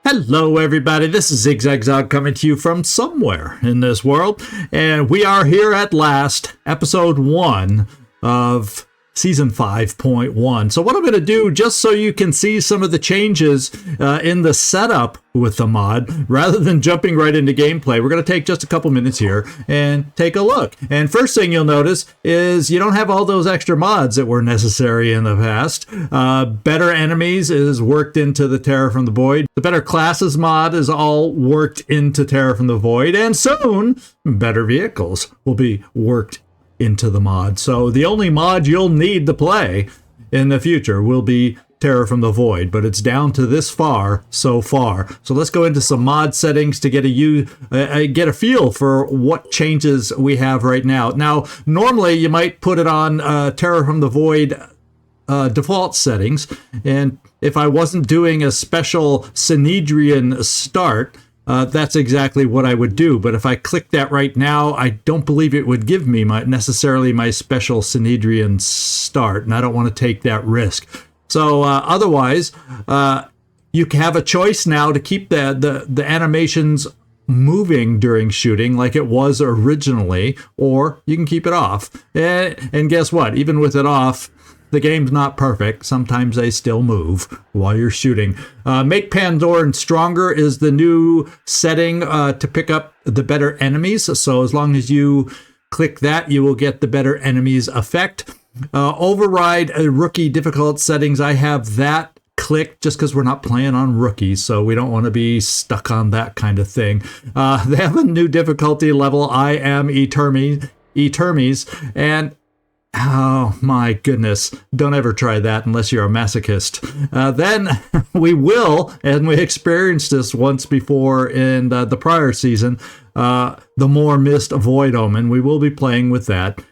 Hello everybody, this is ZigZagZog coming to you from somewhere in this world, and we are here at last, episode 1 of season 5.1. So what I'm going to do, just so you can see some of the changes in the setup with the mod, rather than jumping right into gameplay, we're going to take just a couple minutes here and take a look. And first thing you'll notice is you don't have all those extra mods that were necessary in the past. Better enemies is worked into the Terror from the Void. The Better Classes mod is all worked into Terror from the Void. And soon, better vehicles will be worked into the mod. So the only mod you'll need to play in the future will be Terror from the Void, but it's down to this far so far. So let's go into some mod settings to get a feel for what changes we have right now. Now, normally you might put it on Terror from the Void default settings, and if I wasn't doing a special Synedrion start, that's exactly what I would do. But if I click that right now, I don't believe it would give me necessarily my special Synedrion start, and I don't want to take that risk. So otherwise, you have a choice now to keep the animations moving during shooting like it was originally, or you can keep it off. And guess what? Even with it off, the game's not perfect. Sometimes they still move while you're shooting. Make Pandoran Stronger is the new setting to pick up the better enemies. So as long as you click that, you will get the better enemies effect. Override rookie difficult settings. I have that clicked just because we're not playing on rookies, so we don't want to be stuck on that kind of thing. They have a new difficulty level. I am Etermes, and oh my goodness, don't ever try that unless you're a masochist. Then we will, and we experienced this once before in the prior season, the More Mist Void Omen. We will be playing with that.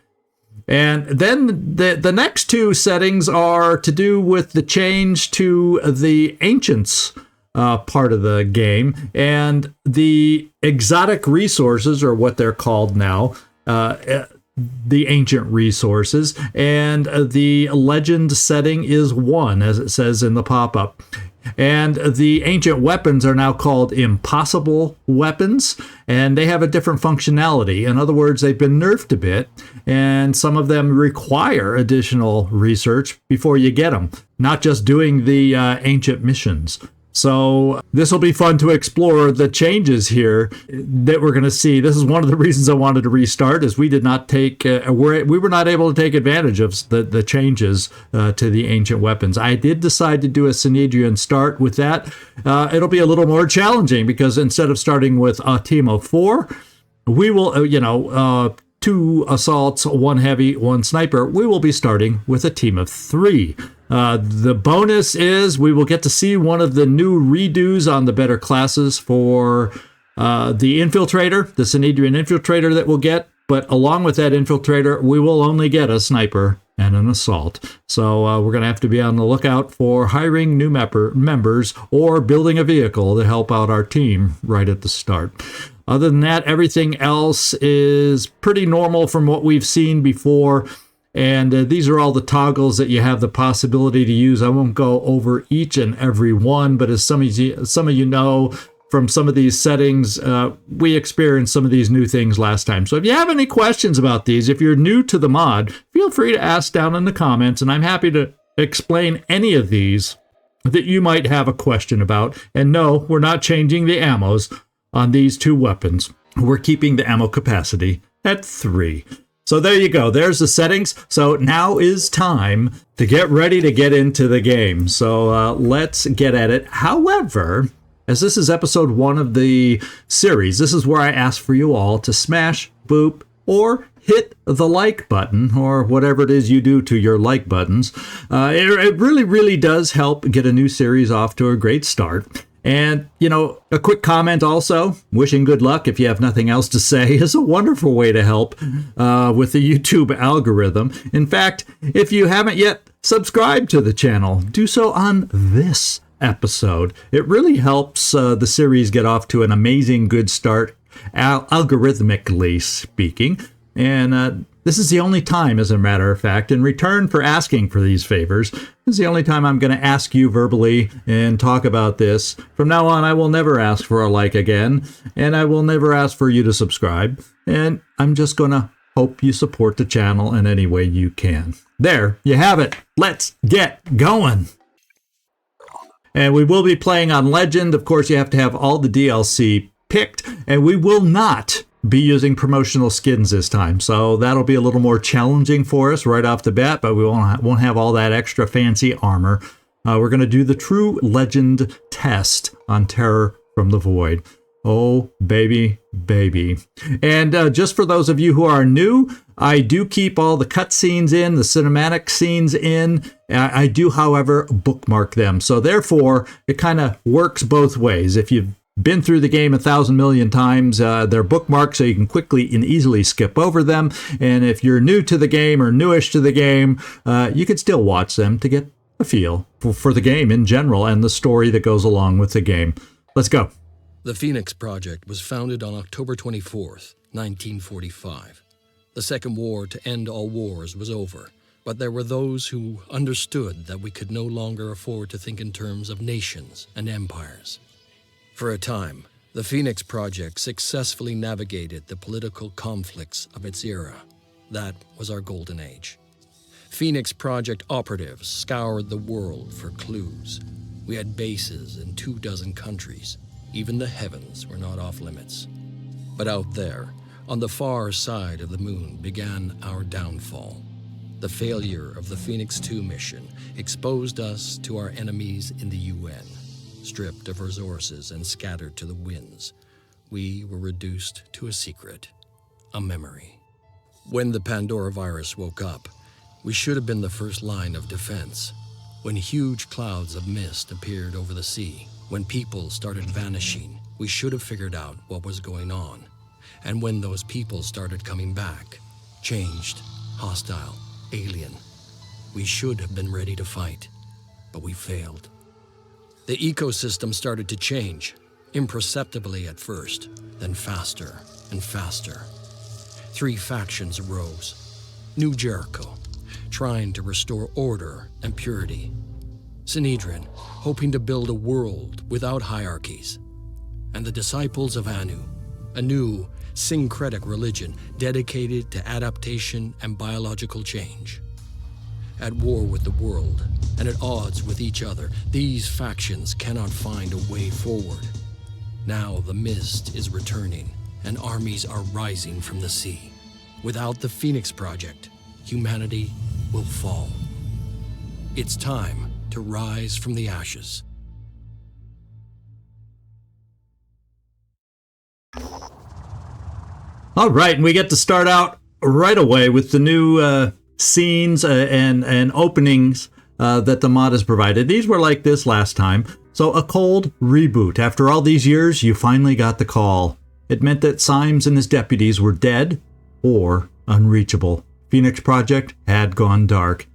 And then the next two settings are to do with the change to the Ancients part of the game, and the exotic resources, or what they're called now, the ancient resources, and the legend setting is 1, as it says in the pop-up. And the ancient weapons are now called impossible weapons, and they have a different functionality. In other words, they've been nerfed a bit, and some of them require additional research before you get them, not just doing the ancient missions. So this will be fun to explore the changes here that we're going to see. This is one of the reasons I wanted to restart, is we did not take, we were not able to take advantage of the changes to the ancient weapons. I did decide to do a Synedrion start with that. It'll be a little more challenging because instead of starting with a team of 4, we will, 2 assaults, 1 heavy, 1 sniper. We will be starting with a team of 3. The bonus is we will get to see one of the new redos on the better classes for the Infiltrator, the Synedrion Infiltrator that we'll get. But along with that Infiltrator, we will only get a sniper and an assault. So we're going to have to be on the lookout for hiring new members or building a vehicle to help out our team right at the start. Other than that, everything else is pretty normal from what we've seen before. And these are all the toggles that you have the possibility to use. I won't go over each and every one, but as some of you know from some of these settings, we experienced some of these new things last time. So if you have any questions about these, if you're new to the mod, feel free to ask down in the comments, and I'm happy to explain any of these that you might have a question about. And no, we're not changing the ammos on these 2 weapons. We're keeping the ammo capacity at 3. So there you go. There's the settings. So now is time to get ready to get into the game. So let's get at it. However, as this is episode 1 of the series, this is where I ask for you all to smash, boop, or hit the like button, or whatever it is you do to your like buttons. It really, really does help get a new series off to a great start. And, a quick comment also, wishing good luck if you have nothing else to say, is a wonderful way to help with the YouTube algorithm. In fact, if you haven't yet subscribed to the channel, do so on this episode. It really helps the series get off to an amazing good start, algorithmically speaking. And this is the only time, as a matter of fact, in return for asking for these favors, this is the only time I'm going to ask you verbally and talk about this. From now on, I will never ask for a like again, and I will never ask for you to subscribe. And I'm just going to hope you support the channel in any way you can. There, you have it. Let's get going. And we will be playing on Legend. Of course, you have to have all the DLC picked, and we will not be using promotional skins this time. So that'll be a little more challenging for us right off the bat, but we won't have all that extra fancy armor. We're going to do the true Legend test on Terror from the Void. Oh, baby, baby. And just for those of you who are new, I do keep all the cutscenes in, the cinematic scenes in. I do, however, bookmark them. So therefore, it kind of works both ways. If you've been through the game 1,000 million times, they're bookmarked so you can quickly and easily skip over them. And if you're new to the game or newish to the game, you can still watch them to get a feel for the game in general and the story that goes along with the game. Let's go. The Phoenix Project was founded on October 24th, 1945. The Second War to end all wars was over, but there were those who understood that we could no longer afford to think in terms of nations and empires. For a time, the Phoenix Project successfully navigated the political conflicts of its era. That was our golden age. Phoenix Project operatives scoured the world for clues. We had bases in 24 countries. Even the heavens were not off limits. But out there, on the far side of the moon, began our downfall. The failure of the Phoenix 2 mission exposed us to our enemies in the UN. Stripped of resources and scattered to the winds, we were reduced to a secret, a memory. When the Pandora virus woke up, we should have been the first line of defense. When huge clouds of mist appeared over the sea, when people started vanishing, we should have figured out what was going on. And when those people started coming back, changed, hostile, alien, we should have been ready to fight, but we failed. The ecosystem started to change, imperceptibly at first, then faster and faster. 3 factions arose. New Jericho, trying to restore order and purity. Synedrion, hoping to build a world without hierarchies. And the disciples of Anu, a new syncretic religion dedicated to adaptation and biological change. At war with the world and at odds with each other, these factions cannot find a way forward. Now the mist is returning and armies are rising from the sea. Without the Phoenix Project, humanity will fall. It's time to rise from the ashes. All right, and we get to start out right away with the new scenes and openings that the mod has provided. These were like this last time. So a cold reboot. After all these years, you finally got the call. It meant that Symes and his deputies were dead or unreachable. Phoenix Project had gone dark.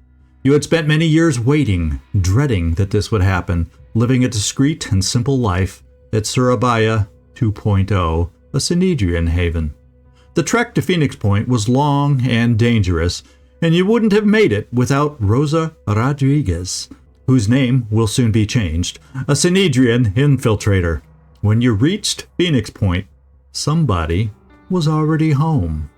You had spent many years waiting, dreading that this would happen, living a discreet and simple life at Surabaya 2.0, a Synedrion haven. The trek to Phoenix Point was long and dangerous, and you wouldn't have made it without Rosa Rodriguez, whose name will soon be changed, a Synedrion infiltrator. When you reached Phoenix Point, somebody was already home.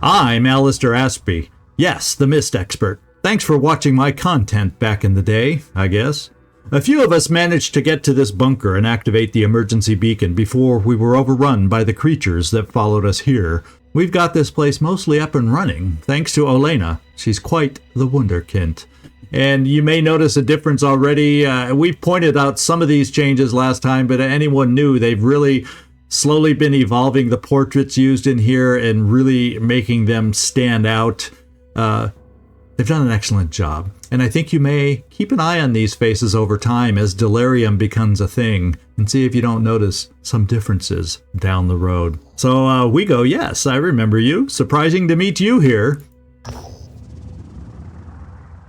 I'm Alistair Aspie. Yes, the Mist Expert. Thanks for watching my content back in the day, I guess. A few of us managed to get to this bunker and activate the emergency beacon before we were overrun by the creatures that followed us here. We've got this place mostly up and running, thanks to Olena. She's quite the wunderkind. And you may notice a difference already. We pointed out some of these changes last time, but anyone knew they've really slowly been evolving the portraits used in here and really making them stand out. They've done an excellent job, and I think you may keep an eye on these faces over time as delirium becomes a thing, and see if you don't notice some differences down the road. So we go, yes, I remember you. Surprising to meet you here.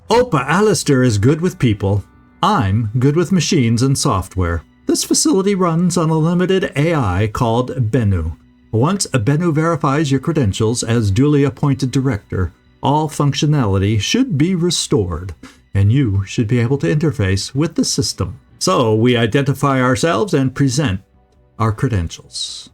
Opa Alistair is good with people. I'm good with machines and software. This facility runs on a limited AI called Bennu. Once Bennu verifies your credentials as duly appointed director, all functionality should be restored, and you should be able to interface with the system. So we identify ourselves and present our credentials.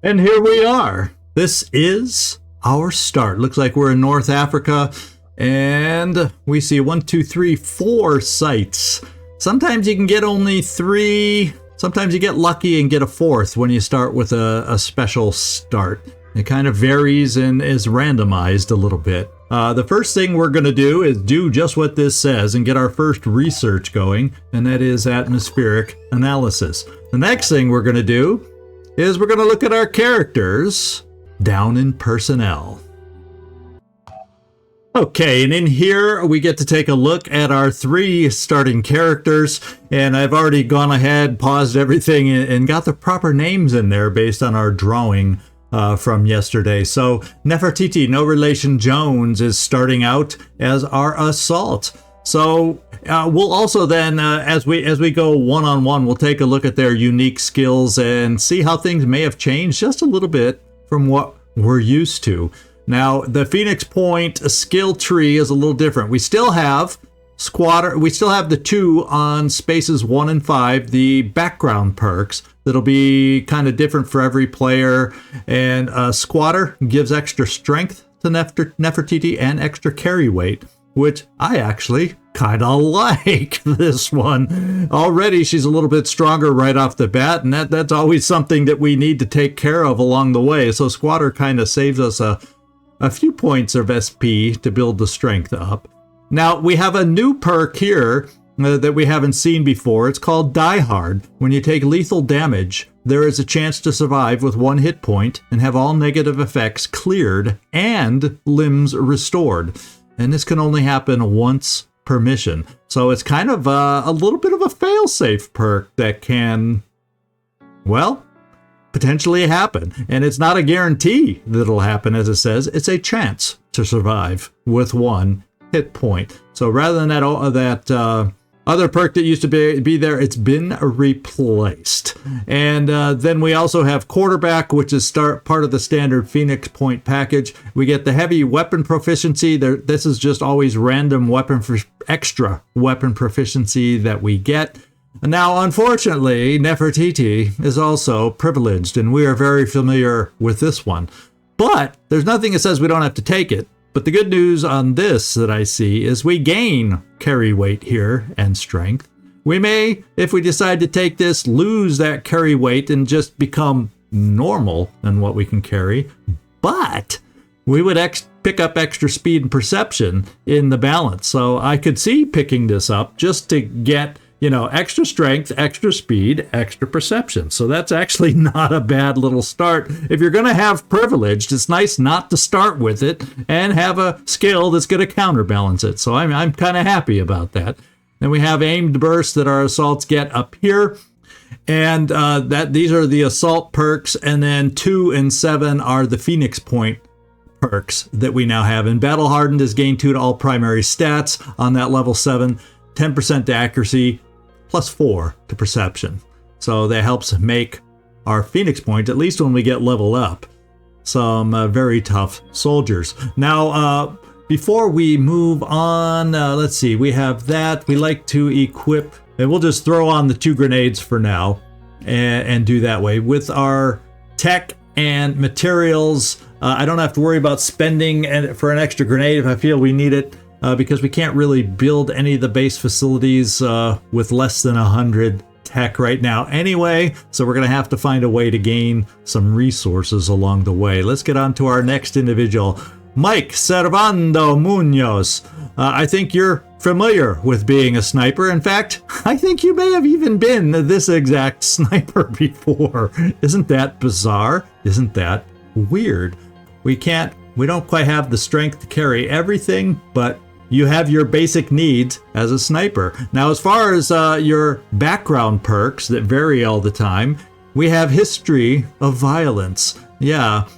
And here we are. This is our start. Looks like we're in North Africa, and we see 1, 2, 3, 4 sites. Sometimes you can get only 3. Sometimes you get lucky and get a 4th when you start with a special start. It kind of varies and is randomized a little bit. The first thing we're going to do is do just what this says and get our first research going, and that is atmospheric analysis. The next thing we're going to do is we're going to look at our characters down in personnel. Okay, and in here we get to take a look at our 3 starting characters, and I've already gone ahead, paused everything, and got the proper names in there based on our drawing from yesterday. So Nefertiti, no relation Jones, is starting out as our assault. So we'll also then, as we go one-on-one, we'll take a look at their unique skills and see how things may have changed just a little bit from what we're used to. Now, the Phoenix Point skill tree is a little different. We still have Squatter. We still have the 2 on spaces 1 and 5, the background perks that'll be kind of different for every player. And Squatter gives extra strength to Nefertiti and extra carry weight, which I actually kind of like this one. Already she's a little bit stronger right off the bat, and that's always something that we need to take care of along the way. So Squatter kind of saves us a few points of SP to build the strength up. Now, we have a new perk here that we haven't seen before. It's called Die Hard. When you take lethal damage, there is a chance to survive with 1 hit point and have all negative effects cleared and limbs restored. And this can only happen once per mission. So it's kind of a little bit of a failsafe perk that can, well, potentially happen. And it's not a guarantee that it'll happen, as it says. It's a chance to survive with 1 hit point. So rather than that other perk that used to be there, it's been replaced. And then we also have Quarterback, which is part of the standard Phoenix Point package. We get the heavy weapon proficiency. This is just always random extra weapon proficiency that we get. Now, unfortunately, Nefertiti is also privileged, and we are very familiar with this one. But there's nothing that says we don't have to take it. But the good news on this that I see is we gain carry weight here and strength. We may, if we decide to take this, lose that carry weight and just become normal in what we can carry. But we would pick up extra speed and perception in the balance. So I could see picking this up just to get, extra strength, extra speed, extra perception. So that's actually not a bad little start. If you're going to have privileged, it's nice not to start with it and have a skill that's going to counterbalance it. So I'm kind of happy about that. Then we have aimed bursts that our assaults get up here. And these are the assault perks. And then 2 and 7 are the Phoenix Point perks that we now have. And Battle Hardened is gain 2 to all primary stats on that level 7, 10% to accuracy, +4 to perception. So that helps make our Phoenix Point, at least when we get leveled up, some very tough soldiers. Now, before we move on, let's see, we have that. We like to equip, and we'll just throw on the 2 grenades for now and do that way. With our tech and materials, I don't have to worry about spending for an extra grenade if I feel we need it. Because we can't really build any of the base facilities with less than 100 tech right now anyway, so we're going to have to find a way to gain some resources along the way. Let's get on to our next individual, Mike Servando Munoz. I think you're familiar with being a sniper. In fact, I think you may have even been this exact sniper before. Isn't that bizarre? Isn't that weird? We don't quite have the strength to carry everything, but you have your basic needs as a sniper. Now, as far as your background perks that vary all the time, we have history of violence. Yeah,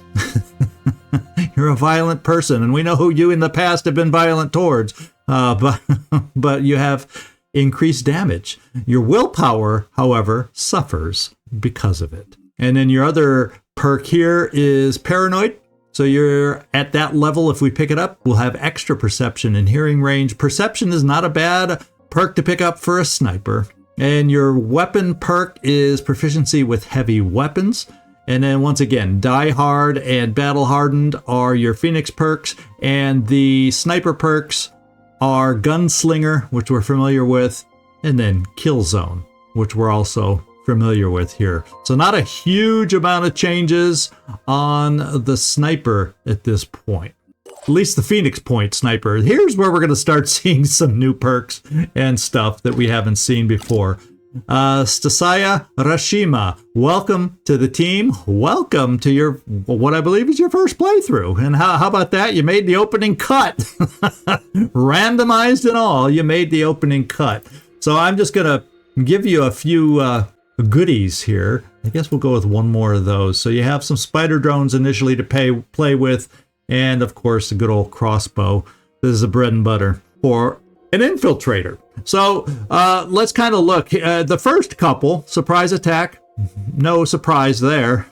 you're a violent person, and we know who you in the past have been violent towards, but you have increased damage. Your willpower, however, suffers because of it. And then your other perk here is Paranoid. So you're at that level. If we pick it up, we'll have extra perception and hearing range. Perception is not a bad perk to pick up for a sniper. And your weapon perk is proficiency with heavy weapons. And then once again, Die Hard and Battle Hardened are your Phoenix perks. And the sniper perks are Gunslinger, which we're familiar with, and then Kill Zone, which we're also familiar with here. So not a huge amount of changes on the sniper at this point. At least the Phoenix Point sniper. Here's where we're going to start seeing some new perks and stuff that we haven't seen before. Stasaya Rashima, welcome to the team. Welcome to your, what I believe is your first playthrough. And how about that? You made the opening cut. Randomized and all, you made the opening cut. So I'm just going to give you a few goodies here. I guess we'll go with one more of those. So you have some spider drones initially to play with, and of course a good old crossbow. This is a bread and butter for an infiltrator. So let's kind of look. The first couple, surprise attack, no surprise there.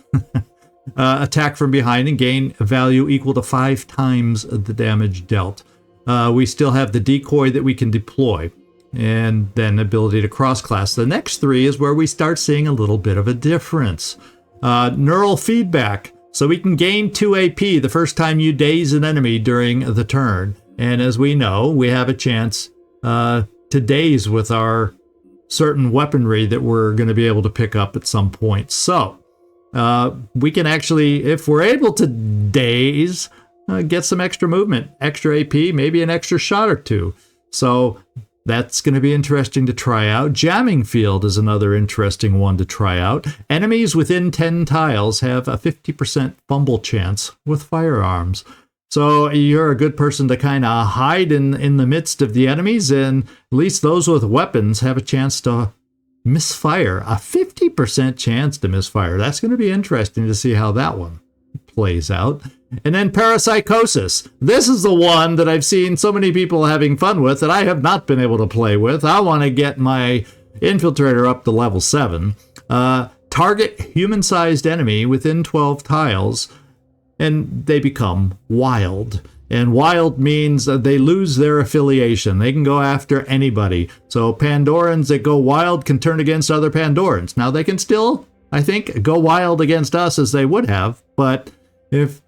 Attack from behind and gain a value equal to 5 times the damage dealt. We still have the decoy that we can deploy, and then ability to cross-class. The next 3 is where we start seeing a little bit of a difference. Neural feedback. So we can gain 2 AP the first time you daze an enemy during the turn. And as we know, we have a chance to daze with our certain weaponry that we're going to be able to pick up at some point. So we can actually, if we're able to daze, get some extra movement, extra AP, maybe an extra shot or 2. So that's going to be interesting to try out. Jamming field is another interesting one to try out. Enemies within 10 tiles have a 50% fumble chance with firearms. So you're a good person to kind of hide in the midst of the enemies, and at least those with weapons have a chance to misfire. A 50% chance to misfire. That's going to be interesting to see how that one plays out. And then parapsychosis. This is the one that I've seen so many people having fun with that I have not been able to play with. I want to get my infiltrator up to level 7. Target human-sized enemy within 12 tiles, and they become wild. And wild means that they lose their affiliation. They can go after anybody. So Pandorans that go wild can turn against other Pandorans. Now they can still, I think, go wild against us as they would have, but if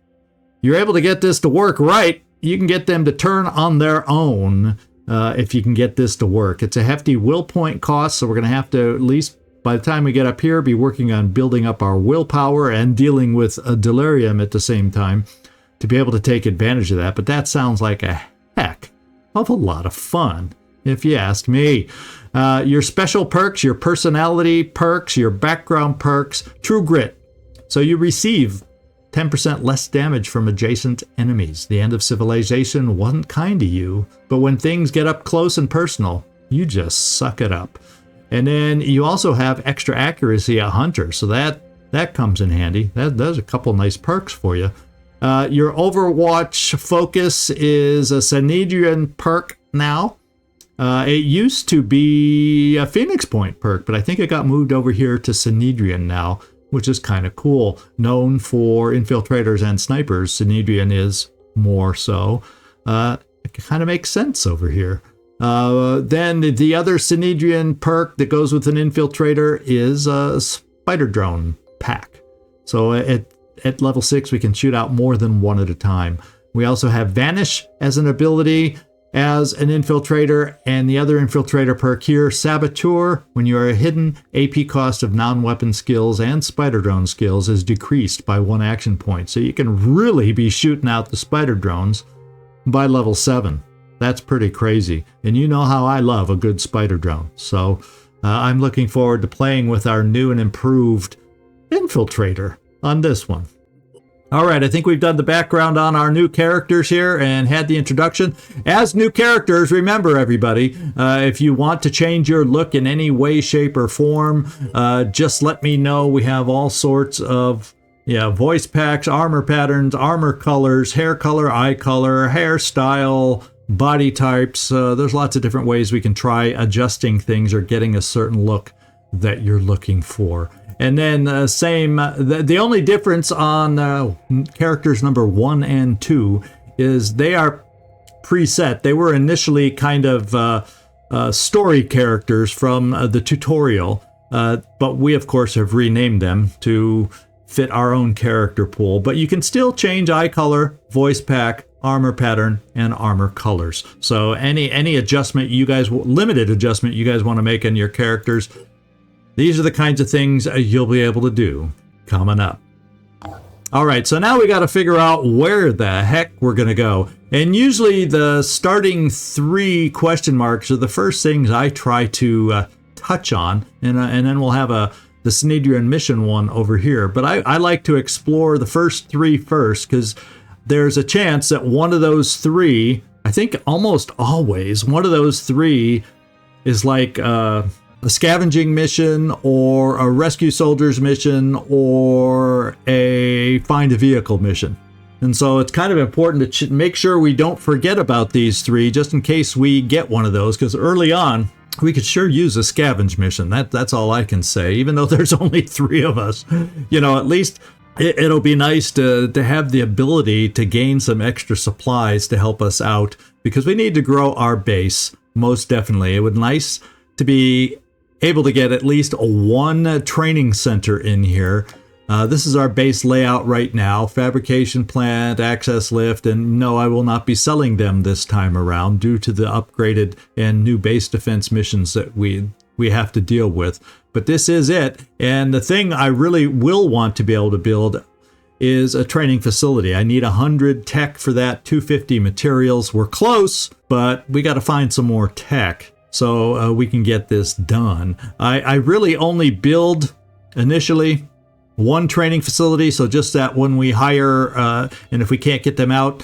you're able to get this to work right, you can get them to turn on their own if you can get this to work. It's a hefty will point cost, so we're going to have to, at least by the time we get up here, be working on building up our willpower and dealing with a delirium at the same time to be able to take advantage of that. But that sounds like a heck of a lot of fun, if you ask me. Your special perks, your personality perks, your background perks, True Grit. So you receive 10% less damage from adjacent enemies. The end of civilization wasn't kind to you, but when things get up close and personal, you just suck it up. And then you also have extra accuracy at Hunter, so that comes in handy. There's a couple nice perks for you. Your Overwatch focus is a Synedrion perk now. It used to be a Phoenix Point perk, but I think it got moved over here to Synedrion now, which is kind of cool. Known for infiltrators and snipers, Synedrion is more so. It kind of makes sense over here. Then the other Synedrion perk that goes with an infiltrator is a spider drone pack. So at level 6, we can shoot out more than one at a time. We also have Vanish as an ability as an infiltrator, and the other infiltrator perk here, Saboteur. When you are a hidden, AP cost of non-weapon skills and spider drone skills is decreased by 1 action point. So you can really be shooting out the spider drones by level 7. That's pretty crazy. And you know how I love a good spider drone. So I'm looking forward to playing with our new and improved infiltrator on this one. All right, I think we've done the background on our new characters here and had the introduction. As new characters, remember everybody, if you want to change your look in any way, shape, or form, just let me know. We have all sorts of voice packs, armor patterns, armor colors, hair color, eye color, hairstyle, body types. There's lots of different ways we can try adjusting things or getting a certain look that you're looking for. And then the only difference on characters number 1 and 2 is they are preset. They were initially kind of story characters from the tutorial, but we of course have renamed them to fit our own character pool. But you can still change eye color, voice pack, armor pattern, and armor colors. So any adjustment you guys, limited adjustment you guys want to make in your characters, these are the kinds of things you'll be able to do coming up. All right, so now we got to figure out where the heck we're going to go. And usually the starting 3 question marks are the first things I try to touch on, and then we'll have the Synedrion mission one over here. But I like to explore the first 3 first, because there's a chance that one of those 3, I think almost always, one of those 3 is like a scavenging mission or a rescue soldiers mission or a find a vehicle mission. And so it's kind of important to make sure we don't forget about these 3 just in case we get one of those, because early on we could sure use a scavenge mission. That's all I can say, even though there's only 3 of us. At least it'll be nice to have the ability to gain some extra supplies to help us out, because we need to grow our base, most definitely. It would be nice to be able to get at least 1 training center in here. This is our base layout right now: fabrication plant, access lift, and no, I will not be selling them this time around due to the upgraded and new base defense missions that we have to deal with. But this is it, and the thing I really will want to be able to build is a training facility. I need 100 tech for that, 250 materials. We're close, but we got to find some more tech so we can get this done. I really only build initially 1 training facility, so just that when we hire, and if we can't get them out,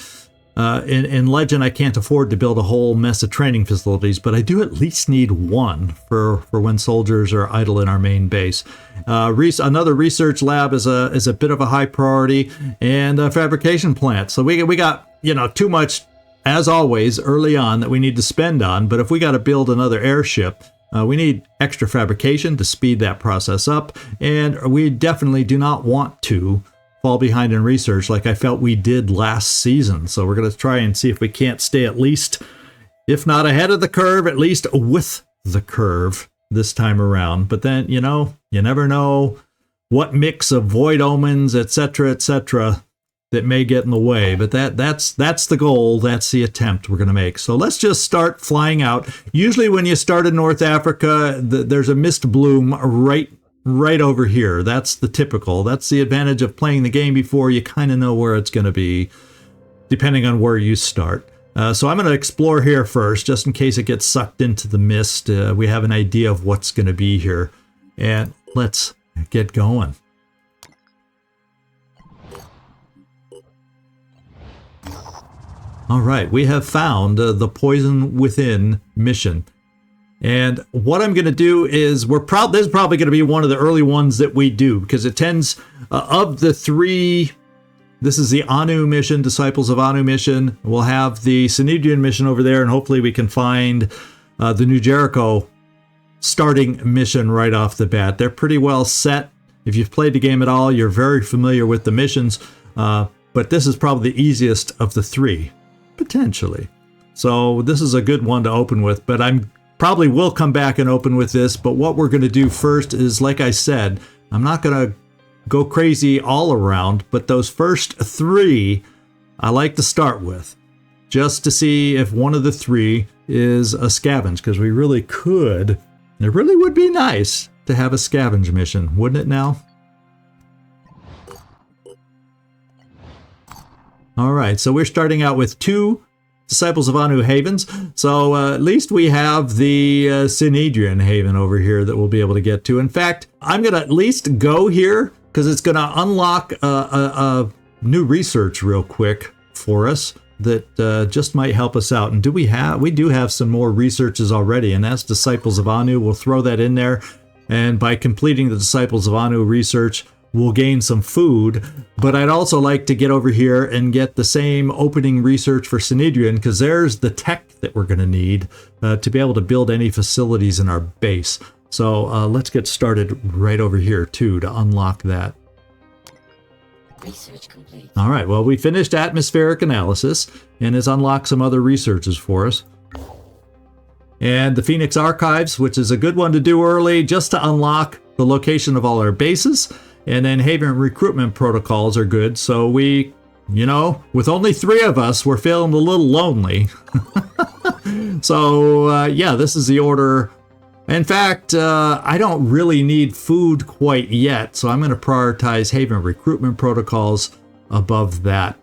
in Legend I can't afford to build a whole mess of training facilities, but I do at least need 1 for when soldiers are idle in our main base. Another research lab is a bit of a high priority, and a fabrication plant. So we got too much, as always, early on that we need to spend on. But if we got to build another airship, we need extra fabrication to speed that process up, and we definitely do not want to fall behind in research like I felt we did last season. So we're going to try and see if we can't stay at least, if not ahead of the curve, at least with the curve this time around. But then, you never know what mix of void omens, etc., that may get in the way. But that's the goal. That's the attempt we're going to make. So let's just start flying out. Usually when you start in North Africa, there's a mist bloom right over here. That's the typical. That's the advantage of playing the game before. You kind of know where it's going to be, depending on where you start. So I'm going to explore here first, just in case it gets sucked into the mist. We have an idea of what's going to be here. And let's get going. All right, we have found the Poison Within mission. And what I'm going to do is this is probably going to be one of the early ones that we do, because it tends, of the 3, this is the Anu mission, Disciples of Anu mission. We'll have the Synedrion mission over there, and hopefully we can find the New Jericho starting mission right off the bat. They're pretty well set. If you've played the game at all, you're very familiar with the missions, but this is probably the easiest of the 3, potentially. So this is a good one to open with, but I'm probably will come back and open with this. But what we're going to do first is, like I said, I'm not going to go crazy all around, but those first 3 I like to start with, just to see if one of the 3 is a scavenge, because we really could. It really would be nice to have a scavenge mission, wouldn't it now? All right, so we're starting out with 2 Disciples of Anu havens. So at least we have the Synedrion haven over here that we'll be able to get to. In fact, I'm going to at least go here because it's going to unlock a new research real quick for us that just might help us out. And we do have some more researches already, and that's Disciples of Anu. We'll throw that in there. And by completing the Disciples of Anu research, we'll gain some food. But I'd also like to get over here and get the same opening research for Synedrion, because there's the tech that we're going to need to be able to build any facilities in our base. So let's get started right over here too to unlock that. Research complete. All right, well, we finished atmospheric analysis and has unlocked some other researches for us. And the Phoenix Archives, which is a good one to do early just to unlock the location of all our bases. And then Haven recruitment protocols are good. So we, with only 3 of us, we're feeling a little lonely. So, yeah, this is the order. In fact, I don't really need food quite yet. So I'm going to prioritize Haven recruitment protocols above that.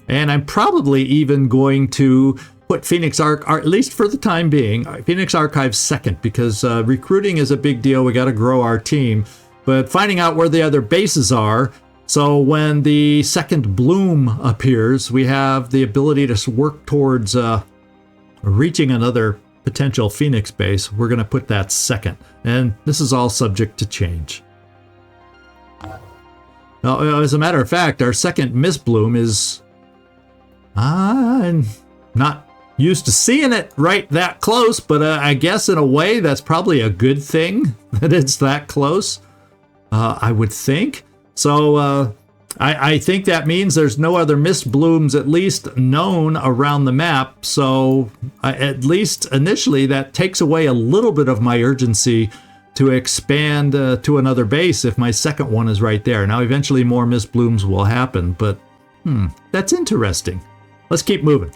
And I'm probably even going to put Phoenix at least for the time being, Phoenix Archives second, because recruiting is a big deal. We got to grow our team, but finding out where the other bases are, so when the second bloom appears, we have the ability to work towards reaching another potential Phoenix base. We're going to put that second, and this is all subject to change. Now, as a matter of fact, our second mist bloom is not used to seeing it right that close, but I guess in a way that's probably a good thing that it's that close, I would think. So I think that means there's no other mist blooms at least known around the map. So at least initially that takes away a little bit of my urgency to expand to another base if my second one is right there. Now eventually more mist blooms will happen, but that's interesting. Let's keep moving.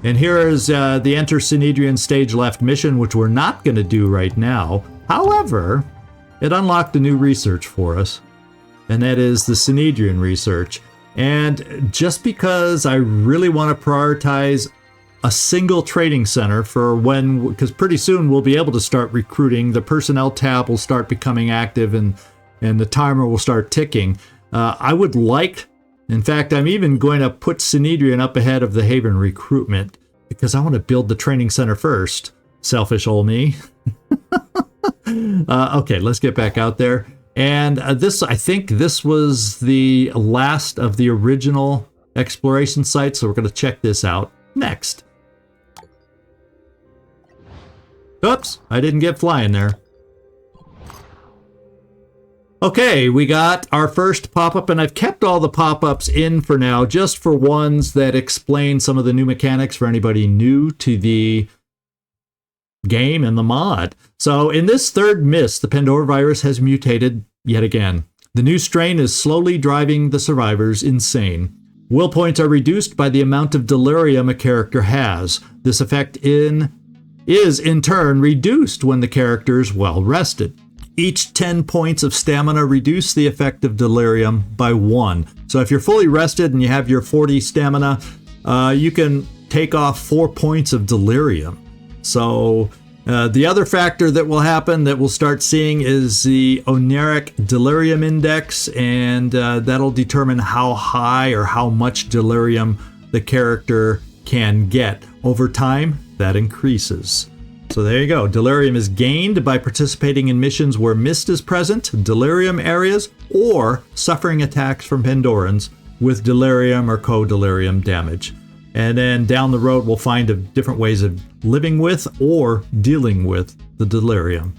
And here is the Enter Synedrion Stage Left mission, which we're not going to do right now. However, it unlocked a new research for us, and that is the Synedrion research. And just because I really want to prioritize a single training center for because pretty soon we'll be able to start recruiting, the personnel tab will start becoming active, and the timer will start ticking. I would like, in fact, I'm even going to put Synedrion up ahead of the Haven recruitment because I want to build the training center first. Selfish old me. Okay, let's get back out there. And I think this was the last of the original exploration sites, so we're going to check this out next. Oops, I didn't get flying there. Okay, we got our first pop-up, and I've kept all the pop-ups in for now, just for ones that explain some of the new mechanics for anybody new to the game and the mod. So in this third mist, the Pandora virus has mutated yet again. The new strain is slowly driving the survivors insane. Will points are reduced by the amount of delirium a character has. This effect is in turn reduced when the character is well rested. Each 10 points of stamina reduce the effect of delirium by 1. So if you're fully rested and you have your 40 stamina, you can take off 4 points of delirium. So the other factor that will happen that we'll start seeing is the oneric delirium index, and that'll determine how high or how much delirium the character can get. Over time, that increases. So there you go. Delirium is gained by participating in missions where mist is present, delirium areas, or suffering attacks from Pandorans with delirium or co-delirium damage. And then down the road, we'll find different ways of living with or dealing with the delirium.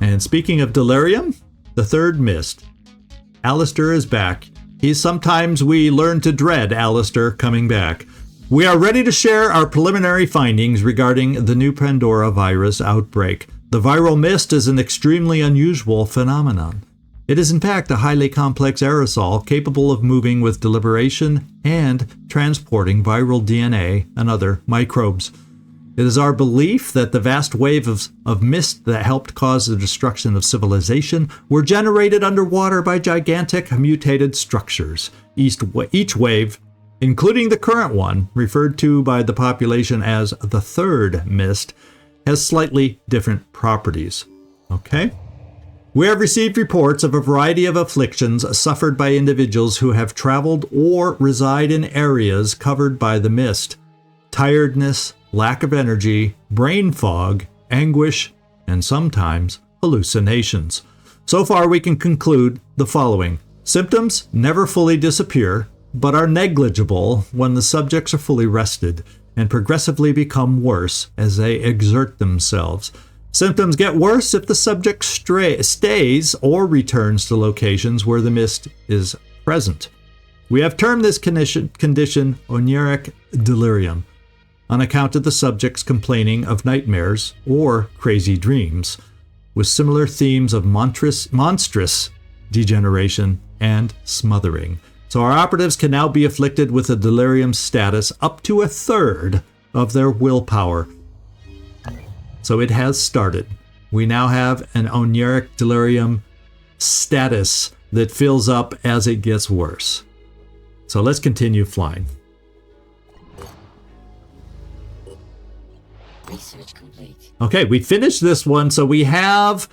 And speaking of delirium, the third mist. Alistair is back. Sometimes we learn to dread Alistair coming back. We are ready to share our preliminary findings regarding the new Pandora virus outbreak. The viral mist is an extremely unusual phenomenon. It is in fact a highly complex aerosol capable of moving with deliberation and transporting viral DNA and other microbes. It is our belief that the vast wave of mist that helped cause the destruction of civilization were generated underwater by gigantic mutated structures. Each wave, including the current one, referred to by the population as the third mist, has slightly different properties. Okay? We have received reports of a variety of afflictions suffered by individuals who have traveled or reside in areas covered by the mist. Tiredness, lack of energy, brain fog, anguish, and sometimes hallucinations. So far, we can conclude the following. Symptoms never fully disappear, but are negligible when the subjects are fully rested. and progressively become worse as they exert themselves. Symptoms get worse if the subject stays or returns to locations where the mist is present. We have termed this condition oniric delirium, on account of the subjects complaining of nightmares or crazy dreams, with similar themes of monstrous degeneration and smothering. So our operatives can now be afflicted with a delirium status up to a third of their willpower. So it has started. We now have an oniric delirium status that fills up as it gets worse. So let's continue flying. Research complete. Okay, we finished this one, so we have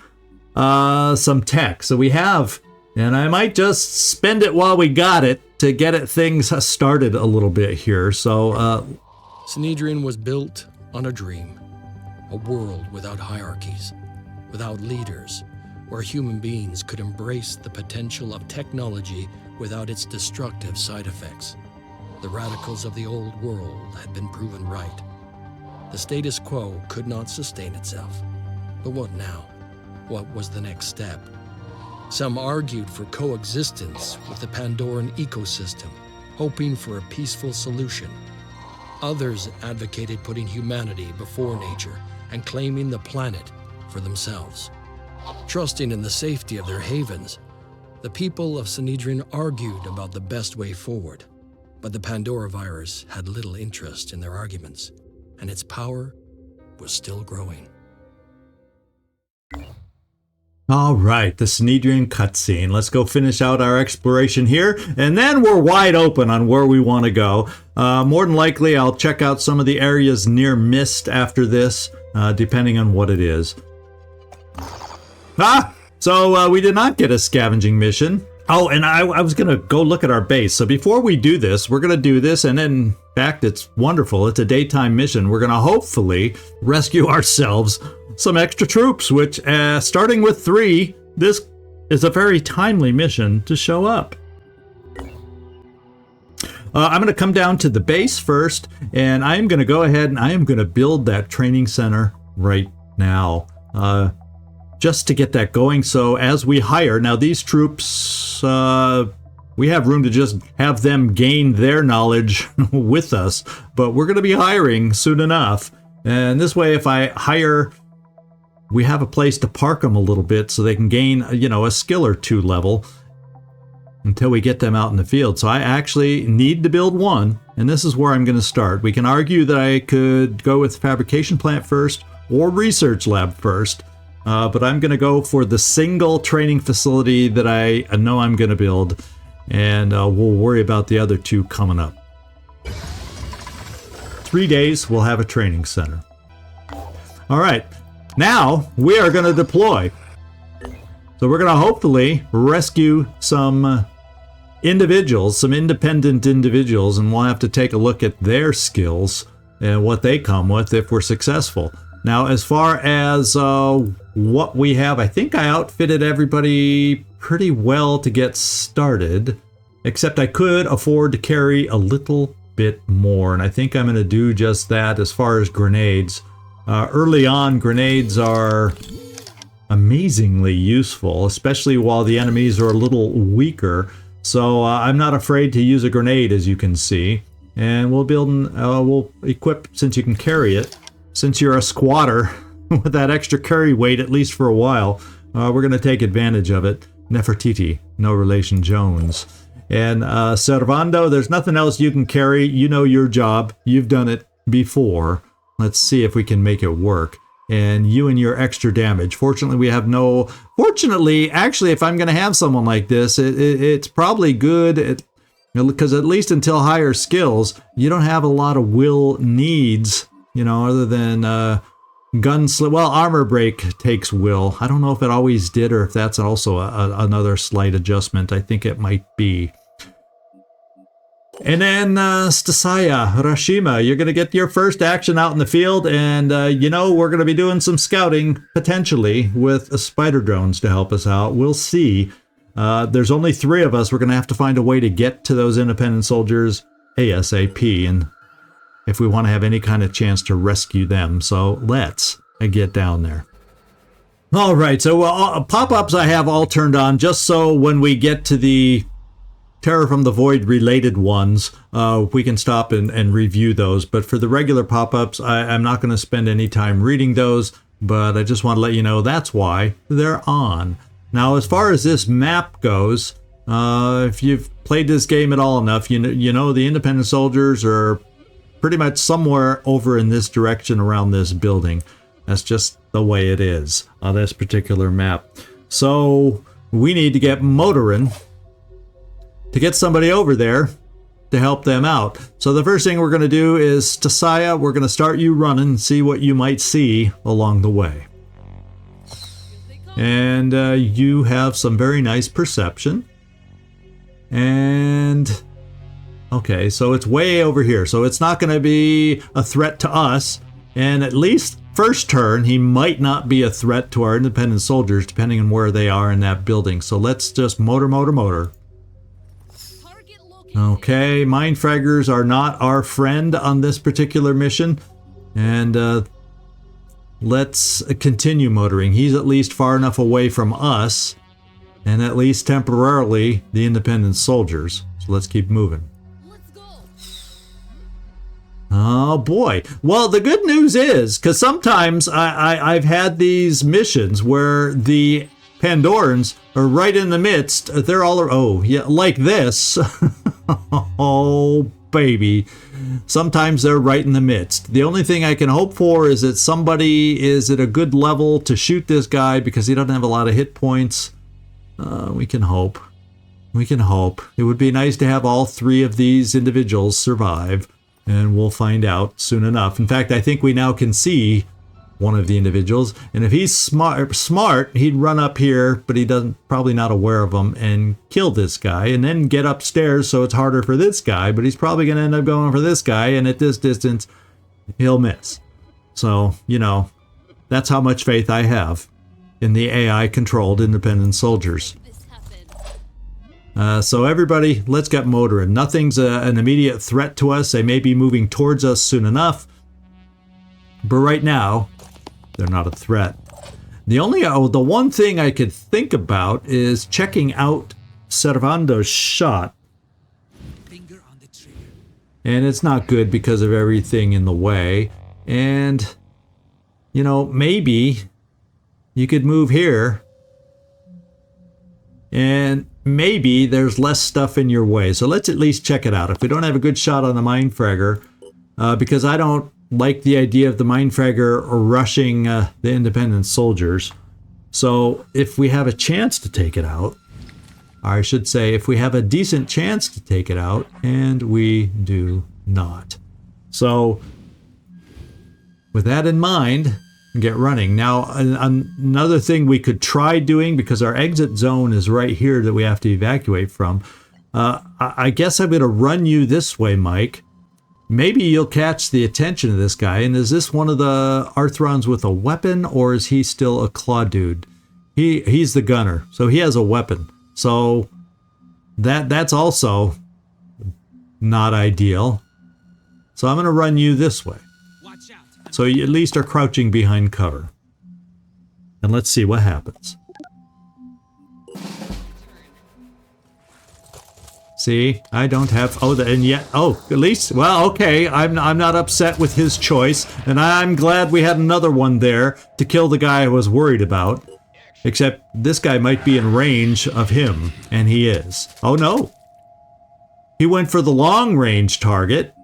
some tech. So we have, and I might just spend it while we got it to get things started a little bit here. So Synedrion was built on a dream. A world without hierarchies, without leaders, where human beings could embrace the potential of technology without its destructive side effects. The radicals of the old world had been proven right. The status quo could not sustain itself. But what now? What was the next step? Some argued for coexistence with the Pandoran ecosystem, hoping for a peaceful solution. Others advocated putting humanity before nature and claiming the planet for themselves. Trusting in the safety of their havens, the people of Synedrion argued about the best way forward. But the Pandora virus had little interest in their arguments, and its power was still growing. all right, the Synedrion cutscene. Let's go finish out our exploration here, and then we're wide open on where we want to go. More than likely, I'll check out some of the areas near Mist after this, depending on what it is. So we did not get a scavenging mission. Oh, and I was going to go look at our base. So before we do this, we're going to do this, and then, in fact, it's wonderful. It's a daytime mission. We're going to hopefully rescue ourselves some extra troops, which, starting with 3, this is a very timely mission to show up. I'm going to come down to the base first, and I am going to go ahead and I am going to build that training center right now. Just to get that going. So as we hire, now these troops, we have room to just have them gain their knowledge with us, but we're going to be hiring soon enough. And this way, if I hire, we have a place to park them a little bit so they can gain, a skill or 2 level until we get them out in the field. So I actually need to build one, and this is where I'm going to start. We can argue that I could go with fabrication plant first or research lab first. But I'm going to go for the single training facility that I know I'm going to build, and we'll worry about the other 2 coming up. 3 days, we'll have a training center. All right, now we are going to deploy. So we're going to hopefully rescue some individuals, some independent individuals, and we'll have to take a look at their skills and what they come with if we're successful. Now, as far as what we have, I think I outfitted everybody pretty well to get started, except I could afford to carry a little bit more, and I think I'm going to do just that as far as grenades. Early on, grenades are amazingly useful, especially while the enemies are a little weaker, so I'm not afraid to use a grenade, as you can see, and we'll equip, since you can carry it. Since you're a squatter with that extra carry weight, at least for a while, we're going to take advantage of it. Nefertiti, no relation Jones. And Servando, there's nothing else you can carry. You know your job. You've done it before. Let's see if we can make it work. And you and your extra damage. Fortunately, we have no... Fortunately, actually, if I'm going to have someone like this, it's probably good... because at least until higher skills, you don't have a lot of will needs... other than armor break takes will. I don't know if it always did or if that's also another slight adjustment. I think it might be. And then Stasaya, Rashima, you're going to get your first action out in the field, and we're going to be doing some scouting, potentially, with spider drones to help us out. We'll see. There's only 3 of us. We're going to have to find a way to get to those independent soldiers ASAP, and if we want to have any kind of chance to rescue them. So let's get down there. All right, so pop-ups I have all turned on just so when we get to the Terror from the Void related ones, we can stop and review those. But for the regular pop-ups, I'm not going to spend any time reading those, but I just want to let you know that's why they're on. Now, as far as this map goes, if you've played this game at all enough, you know the independent soldiers are pretty much somewhere over in this direction around this building. That's just the way it is on this particular map. So we need to get motoring to get somebody over there to help them out. So the first thing we're going to do is, Tasaya, we're going to start you running and see what you might see along the way. And you have some very nice perception. And okay, so it's way over here. So it's not going to be a threat to us. And at least first turn, he might not be a threat to our independent soldiers, depending on where they are in that building. So let's just motor. Okay, mindfraggers are not our friend on this particular mission. And let's continue motoring. He's at least far enough away from us, and at least temporarily the independent soldiers. So let's keep moving. Oh boy. Well, the good news is, because sometimes I've had these missions where the Pandorans are right in the midst. They're all, oh yeah, like this. Oh baby. Sometimes they're right in the midst. The only thing I can hope for is that somebody is at a good level to shoot this guy because he doesn't have a lot of hit points. We can hope. We can hope. It would be nice to have all three of these individuals survive. And we'll find out soon enough. In fact, I think we now can see one of the individuals. And if he's smart, he'd run up here, but he doesn't, probably not aware of them, and kill this guy, and then get upstairs so it's harder for this guy. But he's probably going to end up going for this guy, and at this distance, he'll miss. So, you know, that's how much faith I have in the AI-controlled independent soldiers. So everybody, let's get motoring. Nothing's an immediate threat to us. They may be moving towards us soon enough. But right now, they're not a threat. The one thing I could think about is checking out Servando's shot. Finger on the trigger. And it's not good because of everything in the way. And, you know, maybe you could move here. And maybe there's less stuff in your way. So let's at least check it out. If we don't have a good shot on the Mindfragger, because I don't like the idea of the Mindfragger rushing the independent soldiers. So if we have a chance to take it out, or I should say if we have a decent chance to take it out, and we do not. So with that in mind, get running. Now, another thing we could try doing, because our exit zone is right here that we have to evacuate from, I guess I'm going to run you this way, Mike. Maybe you'll catch the attention of this guy. And is this one of the Arthrons with a weapon, or is he still a claw dude? He's the gunner, so he has a weapon. So that's also not ideal. So I'm going to run you this way. So you at least are crouching behind cover. And let's see what happens. See, I don't have, and yet, at least, well, okay, I'm not upset with his choice, and I'm glad we had another one there to kill the guy I was worried about. Except this guy might be in range of him, and he is. Oh no. He went for the long range target,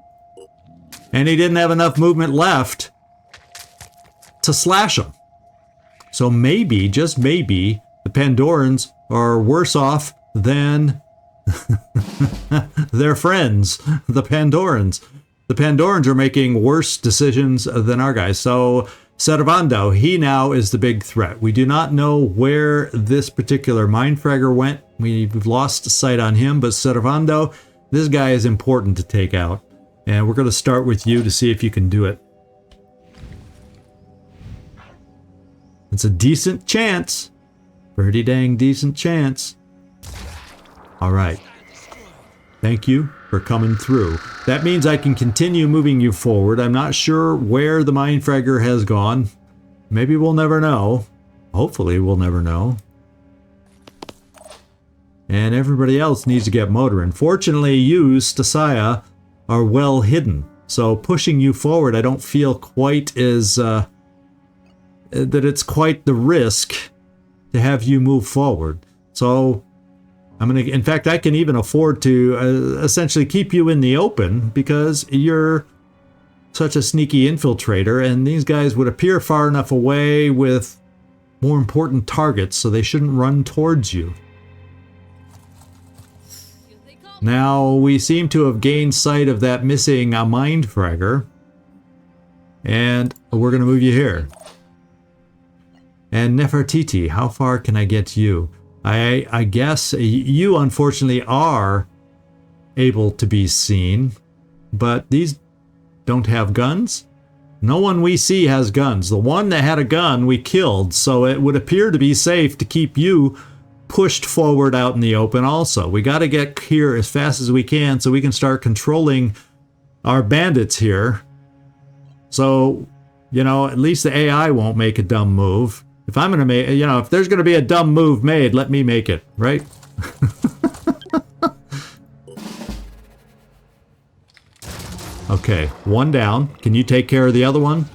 and he didn't have enough movement left to slash him. So maybe, just maybe, the Pandorans are worse off than their friends, the Pandorans. The Pandorans are making worse decisions than our guys. So Servando, he now is the big threat. We do not know where this particular Mindfragger went. We've lost sight on him, but Servando, this guy is important to take out. And we're going to start with you to see if you can do it. It's a decent chance. Pretty dang decent chance. All right. Thank you for coming through. That means I can continue moving you forward. I'm not sure where the Mindfragger has gone. Maybe we'll never know. Hopefully we'll never know. And everybody else needs to get motoring. Fortunately, you, Stasaya, are well hidden. So pushing you forward, I don't feel quite as... that it's quite the risk to have you move forward. So I'm going to... In fact, I can even afford to essentially keep you in the open because you're such a sneaky infiltrator, and these guys would appear far enough away with more important targets, so they shouldn't run towards you. Now, we seem to have gained sight of that missing Mindfragger, and we're going to move you here. And Nefertiti, how far can I get you? I guess you, unfortunately, are able to be seen, but these don't have guns? No one we see has guns. The one that had a gun we killed, so it would appear to be safe to keep you pushed forward out in the open also. We got to get here as fast as we can so we can start controlling our bandits here. So, you know, at least the AI won't make a dumb move. If I'm going to make, you know, if there's going to be a dumb move made, let me make it, right? Okay, one down. Can you take care of the other one?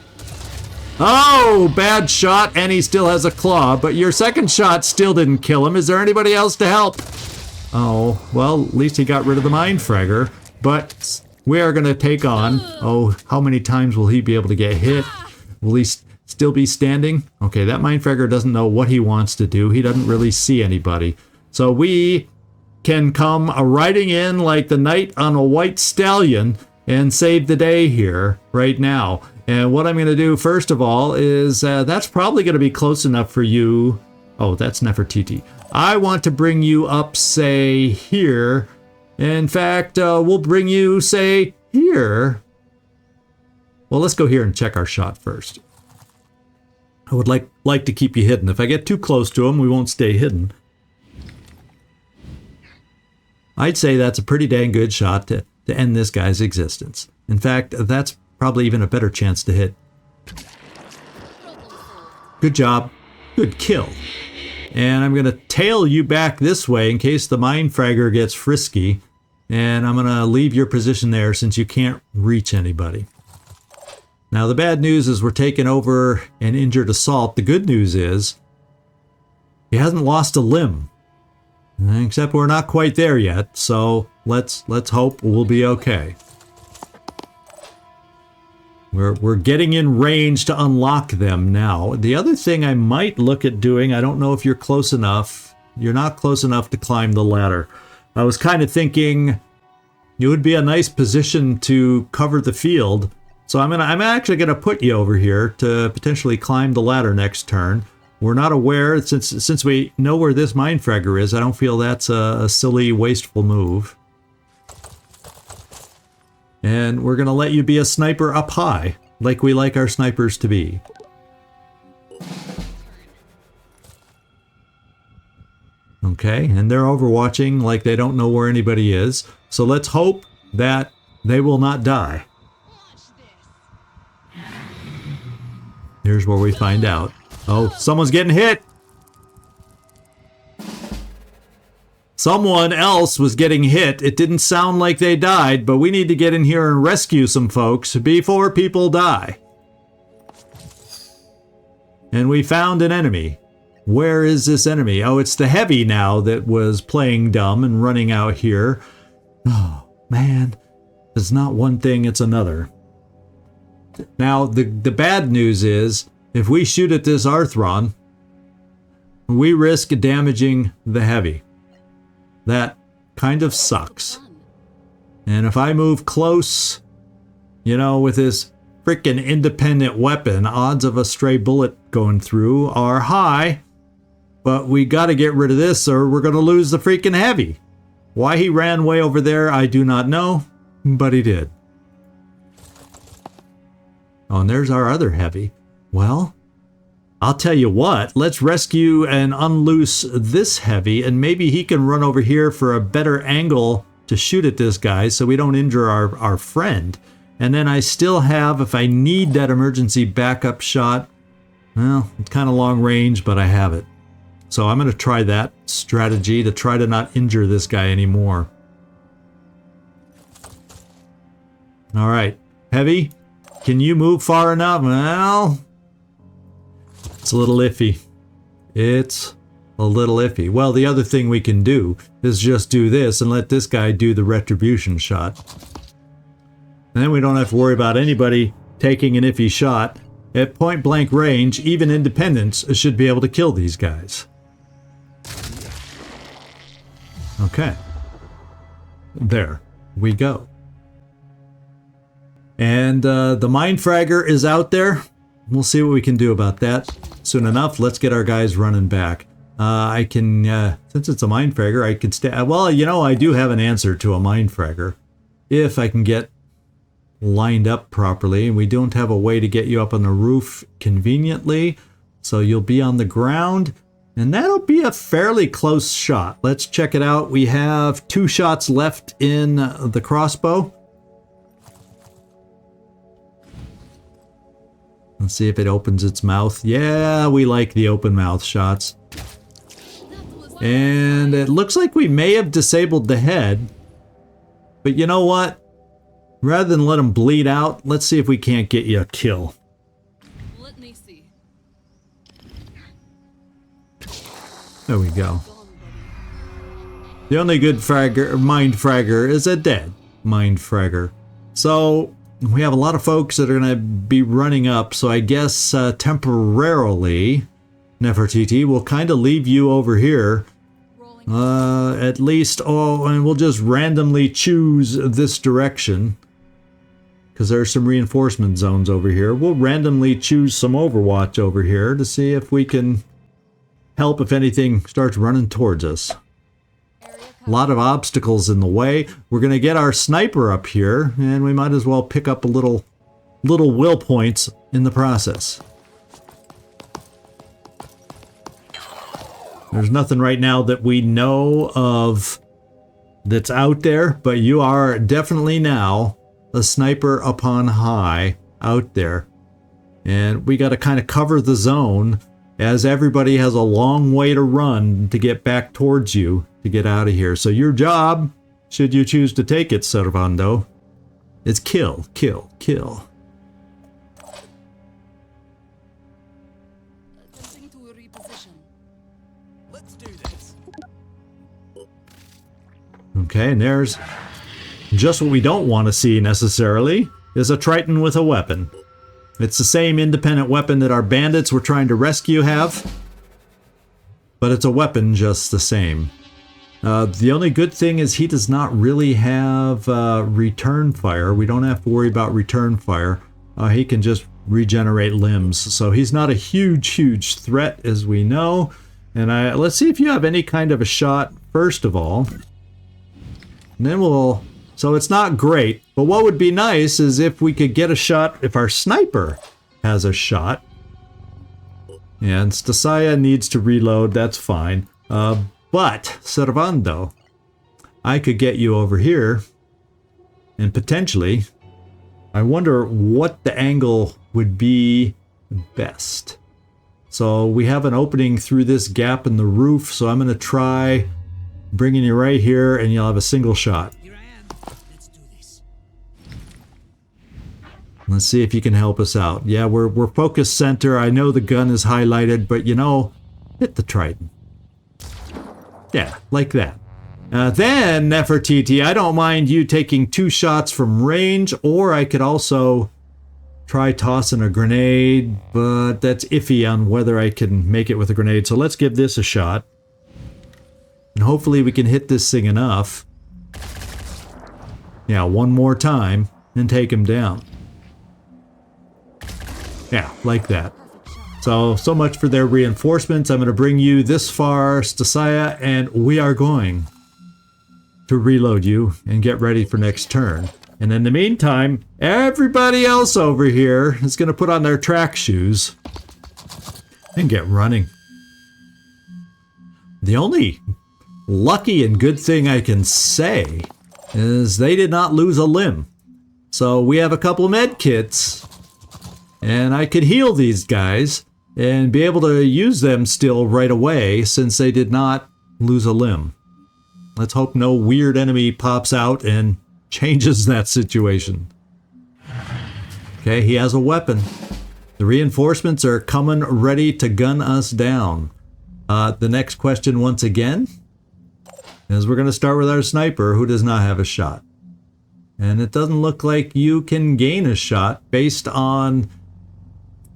Oh, bad shot, and he still has a claw, but your second shot still didn't kill him. Is there anybody else to help? Oh, well, at least he got rid of the Mindfragger, but we are going to take on... Oh, how many times will he be able to get hit? Will he still be standing? Okay, that Mindfragger doesn't know what he wants to do. He doesn't really see anybody. So we can come riding in like the knight on a white stallion and save the day here right now. And what I'm going to do first of all is that's probably going to be close enough for you. Oh, that's Nefertiti. I want to bring you up, say, here. In fact, we'll bring you, say, here. Well, let's go here and check our shot first. I would like to keep you hidden. If I get too close to him, we won't stay hidden. I'd say that's a pretty dang good shot to end this guy's existence. In fact, that's probably even a better chance to hit. Good job. Good kill. And I'm going to tail you back this way in case the Mindfragger gets frisky. And I'm going to leave your position there since you can't reach anybody. Now, the bad news is we're taking over an injured assault. The good news is he hasn't lost a limb. Except we're not quite there yet, so let's hope we'll be okay. We're getting in range to unlock them now. The other thing I might look at doing, I don't know if you're close enough. You're not close enough to climb the ladder. I was kind of thinking it would be a nice position to cover the field. So I'm actually gonna put you over here to potentially climb the ladder next turn. We're not aware, since we know where this Mindfragger is, I don't feel that's a silly, wasteful move. And we're going to let you be a sniper up high, like we like our snipers to be. Okay, and they're overwatching like they don't know where anybody is. So let's hope that they will not die. Here's where we find out. Oh, someone's getting hit! Someone else was getting hit. It didn't sound like they died, but we need to get in here and rescue some folks before people die. And we found an enemy. Where is this enemy? Oh, it's the heavy now that was playing dumb and running out here. Oh, man. It's not one thing, it's another. Now, the bad news is, if we shoot at this Arthron, we risk damaging the heavy. That kind of sucks. And if I move close, you know, with this freaking independent weapon, odds of a stray bullet going through are high. But we got to get rid of this or we're going to lose the freaking heavy. Why he ran way over there, I do not know, but he did. Oh, and there's our other heavy. Well, I'll tell you what, let's rescue and unloose this heavy, and maybe he can run over here for a better angle to shoot at this guy so we don't injure our friend. And then I still have, if I need that emergency backup shot, well, it's kind of long range, but I have it. So I'm going to try that strategy to try to not injure this guy anymore. All right, Heavy, can you move far enough? Well, it's a little iffy. It's a little iffy. Well, the other thing we can do is just do this and let this guy do the retribution shot. And then we don't have to worry about anybody taking an iffy shot. At point blank range, even independents should be able to kill these guys. Okay. There we go. And the Mind Fragger is out there. We'll see what we can do about that soon enough. Let's get our guys running back. I can, since it's a Mind Fragger, I can stay. Well, you know, I do have an answer to a Mind Fragger. If I can get lined up properly, and we don't have a way to get you up on the roof conveniently, so you'll be on the ground, and that'll be a fairly close shot. Let's check it out. We have 2 shots left in the crossbow. Let's see if it opens its mouth. Yeah, we like the open mouth shots. And it looks like we may have disabled the head, but you know what? Rather than let him bleed out, let's see if we can't get you a kill. Let me see. There we go. The only good Mind Fragger is a dead Mind Fragger. So we have a lot of folks that are going to be running up, so I guess temporarily, Nefertiti, we'll kind of leave you over here. At least, and we'll just randomly choose this direction, because there are some reinforcement zones over here. We'll randomly choose some Overwatch over here to see if we can help if anything starts running towards us. A lot of obstacles in the way. We're going to get our sniper up here, and we might as well pick up a little will points in the process. There's nothing right now that we know of that's out there, but you are definitely now a sniper upon high out there. And we got to kind of cover the zone as everybody has a long way to run to get back towards you to get out of here. So your job, should you choose to take it, Servando, is kill, kill, kill. Attempting to reposition. Let's do this. Okay, and there's just what we don't want to see necessarily, is a Triton with a weapon. It's the same independent weapon that our bandits we're trying to rescue have, but it's a weapon just the same. The only good thing is he does not really have return fire. We don't have to worry about return fire. He can just regenerate limbs, so he's not a huge threat, as we know. And let's see if you have any kind of a shot first of all. And then we'll... So it's not great, but what would be nice is if we could get a shot, if our sniper has a shot. And Stasaya needs to reload, that's fine. But, Servando, I could get you over here, and potentially, I wonder what the angle would be best. So we have an opening through this gap in the roof, so I'm going to try bringing you right here, and you'll have a single shot. Let's see if you can help us out. Yeah, we're focus center. I know the gun is highlighted, but you know, hit the Triton. Yeah, like that. Then, Nefertiti, I don't mind you taking 2 shots from range, or I could also try tossing a grenade, but that's iffy on whether I can make it with a grenade. So let's give this a shot. And hopefully we can hit this thing enough. Yeah, one more time and take him down. Yeah, like that. So much for their reinforcements. I'm going to bring you this far, Stasaya, and we are going to reload you and get ready for next turn. And in the meantime, everybody else over here is going to put on their track shoes and get running. The only lucky and good thing I can say is they did not lose a limb. So we have a couple med kits, and I could heal these guys and be able to use them still right away since they did not lose a limb. Let's hope no weird enemy pops out and changes that situation. Okay, he has a weapon. The reinforcements are coming ready to gun us down. The next question once again is we're going to start with our sniper who does not have a shot. And it doesn't look like you can gain a shot based on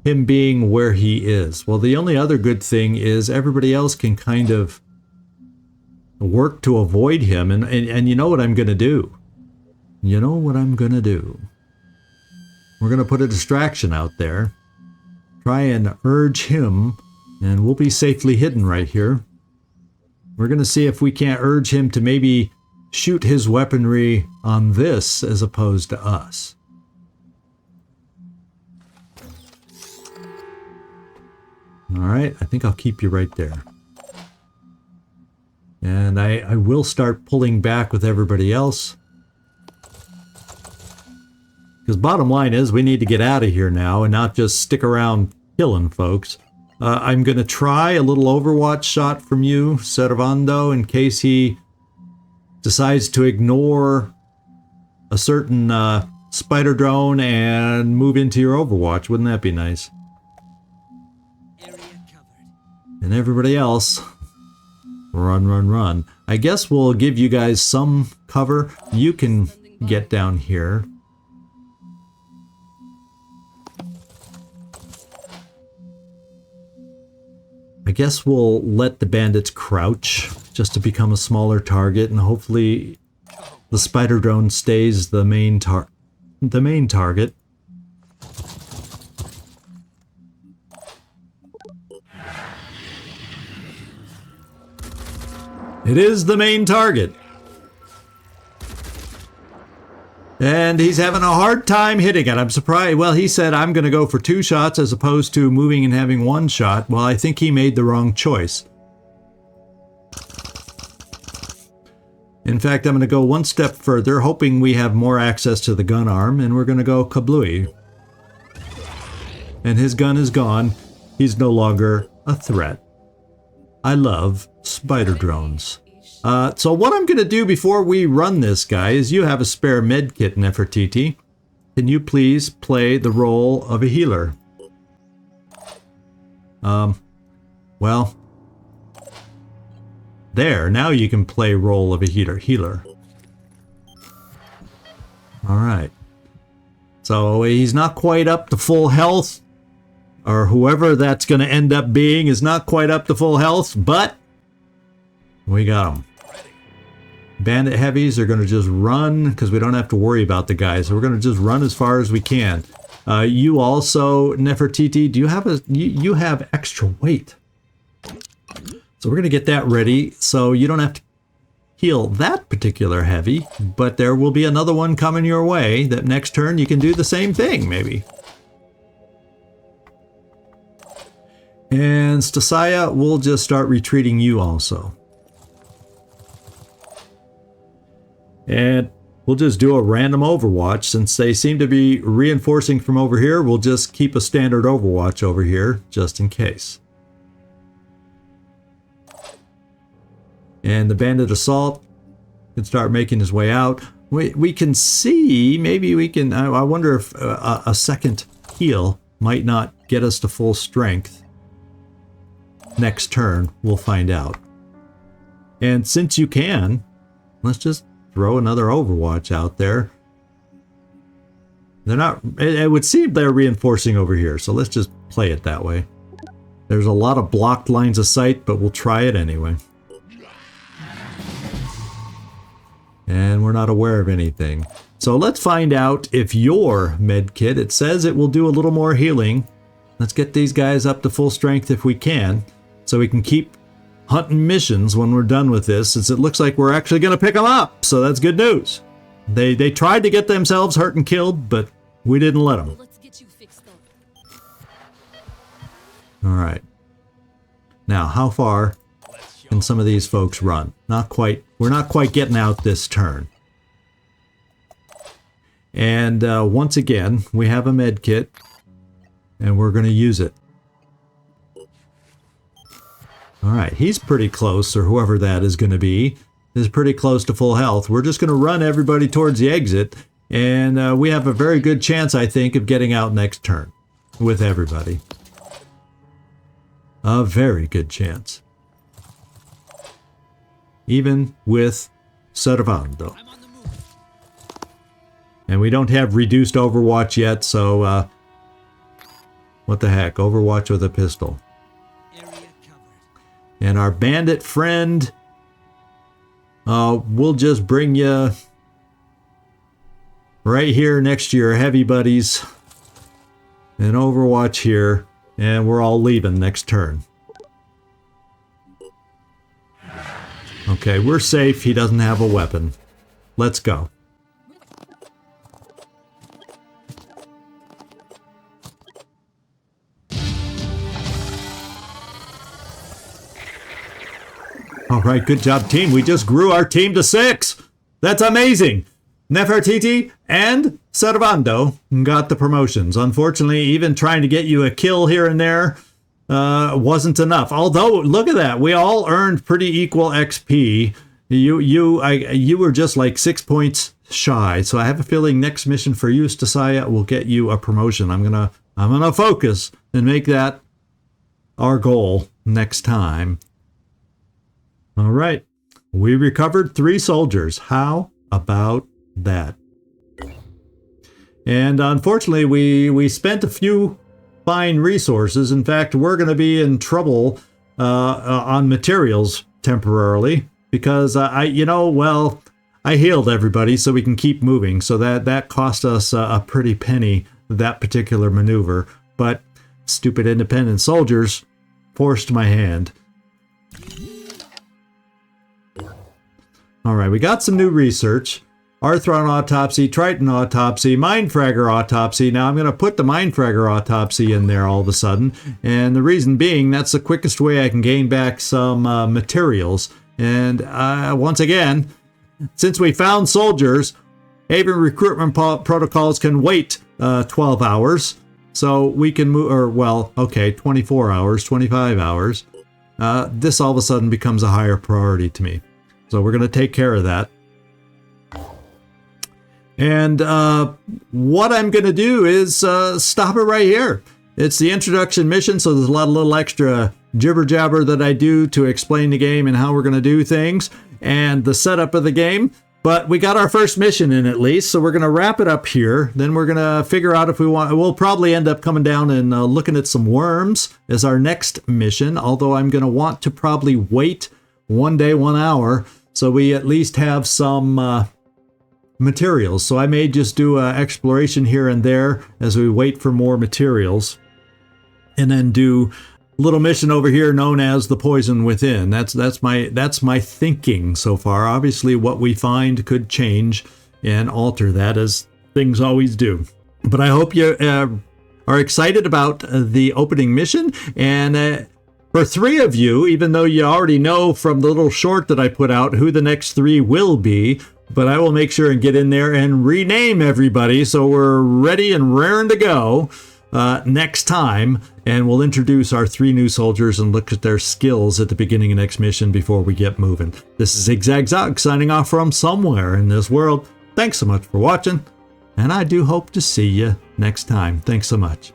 him being where he is. Well, the only other good thing is everybody else can kind of work to avoid him. And you know what I'm going to do? You know what I'm going to do? We're going to put a distraction out there. Try and urge him, and we'll be safely hidden right here. We're going to see if we can't urge him to maybe shoot his weaponry on this as opposed to us. Alright, I think I'll keep you right there. And I will start pulling back with everybody else. Because bottom line is we need to get out of here now and not just stick around killing folks. I'm going to try a little Overwatch shot from you, Servando, in case he decides to ignore a certain spider drone and move into your Overwatch. Wouldn't that be nice? Area covered. And everybody else, run, run, run. I guess we'll give you guys some cover. You can get down here. I guess we'll let the bandits crouch just to become a smaller target, and hopefully the spider drone stays the main target. It is the main target. And he's having a hard time hitting it. I'm surprised. Well, he said, I'm going to go for 2 shots as opposed to moving and having 1 shot. Well, I think he made the wrong choice. In fact, I'm going to go 1 step further, hoping we have more access to the gun arm, and we're going to go kablooey. And his gun is gone. He's no longer a threat. I love spider drones. So what I'm going to do before we run this guy is you have a spare med kit, Nefertiti. Can you please play the role of a healer? Well, there, now you can play role of a healer. All right. So he's not quite up to full health, or whoever that's going to end up being is not quite up to full health, but we got him. Bandit heavies are going to just run because we don't have to worry about the guys. So we're going to just run as far as we can. You also, Nefertiti, do you have you have extra weight? So we're going to get that ready so you don't have to heal that particular heavy, but there will be another one coming your way that next turn you can do the same thing, maybe. And Stasaya, we'll just start retreating you also. And we'll just do a random Overwatch. Since they seem to be reinforcing from over here, we'll just keep a standard Overwatch over here, just in case. And the Bandit Assault can start making his way out. We can see, maybe we can, I wonder if a second heal might not get us to full strength. Next turn, we'll find out. And since you can, let's just throw another Overwatch out there. They're not, it would seem they're reinforcing over here, so let's just play it that way. There's a lot of blocked lines of sight, but we'll try it anyway. And we're not aware of anything. So let's find out if your med kit, it says it will do a little more healing. Let's get these guys up to full strength if we can, so we can keep hunting missions when we're done with this, since it looks like we're actually going to pick them up. So that's good news. They tried to get themselves hurt and killed, but we didn't let them. Let's get you fixed up. All right. Now, how far can some of these folks run? Not quite. We're not quite getting out this turn. And once again, we have a med kit, and we're going to use it. All right, he's pretty close, or whoever that is going to be, is pretty close to full health. We're just going to run everybody towards the exit, and we have a very good chance, I think, of getting out next turn with everybody. A very good chance. Even with Servando. I'm on the move. And we don't have reduced Overwatch yet, so what the heck, Overwatch with a pistol. Area covered. And our bandit friend, we'll just bring you right here next to your heavy buddies. And Overwatch here, and we're all leaving next turn. Okay, we're safe. He doesn't have a weapon. Let's go. All right, good job, team. We just grew our team to 6. That's amazing. Nefertiti and Servando got the promotions. Unfortunately, even trying to get you a kill here and there wasn't enough. Although, look at that. We all earned pretty equal XP. You were just like 6 points shy. So I have a feeling next mission for you, Stasaya, will get you a promotion. I'm gonna focus and make that our goal next time. All right. We recovered 3 soldiers. How about that? And unfortunately, we spent a few fine resources. In fact, we're going to be in trouble on materials temporarily because I healed everybody so we can keep moving. So that cost us a pretty penny, that particular maneuver. But stupid independent soldiers forced my hand. All right, we got some new research. Arthron autopsy, Triton autopsy, Mindfragger autopsy. Now I'm going to put the Mindfragger autopsy in there all of a sudden. And the reason being, that's the quickest way I can gain back some materials. And once again, since we found soldiers, even recruitment protocols can wait 12 hours. So we can move, 24 hours, 25 hours. This all of a sudden becomes a higher priority to me. So we're going to take care of that. And what I'm going to do is stop it right here. It's the introduction mission, so there's a lot of little extra jibber jabber that I do to explain the game and how we're going to do things and the setup of the game. But we got our first mission in at least, so we're going to wrap it up here. Then we're going to figure out if we want. We'll probably end up coming down and looking at some worms as our next mission, although I'm going to want to probably wait 1 day, 1 hour, so we at least have some materials. So I may just do exploration here and there as we wait for more materials, and then do a little mission over here known as the Poison Within. That's my thinking so far. Obviously, what we find could change and alter that, as things always do. But I hope you are excited about the opening mission. And for 3 of you, even though you already know from the little short that I put out who the next 3 will be, but I will make sure and get in there and rename everybody so we're ready and raring to go next time. And we'll introduce our 3 new soldiers and look at their skills at the beginning of next mission before we get moving. This is ZigZagZog signing off from somewhere in this world. Thanks so much for watching, and I do hope to see you next time. Thanks so much.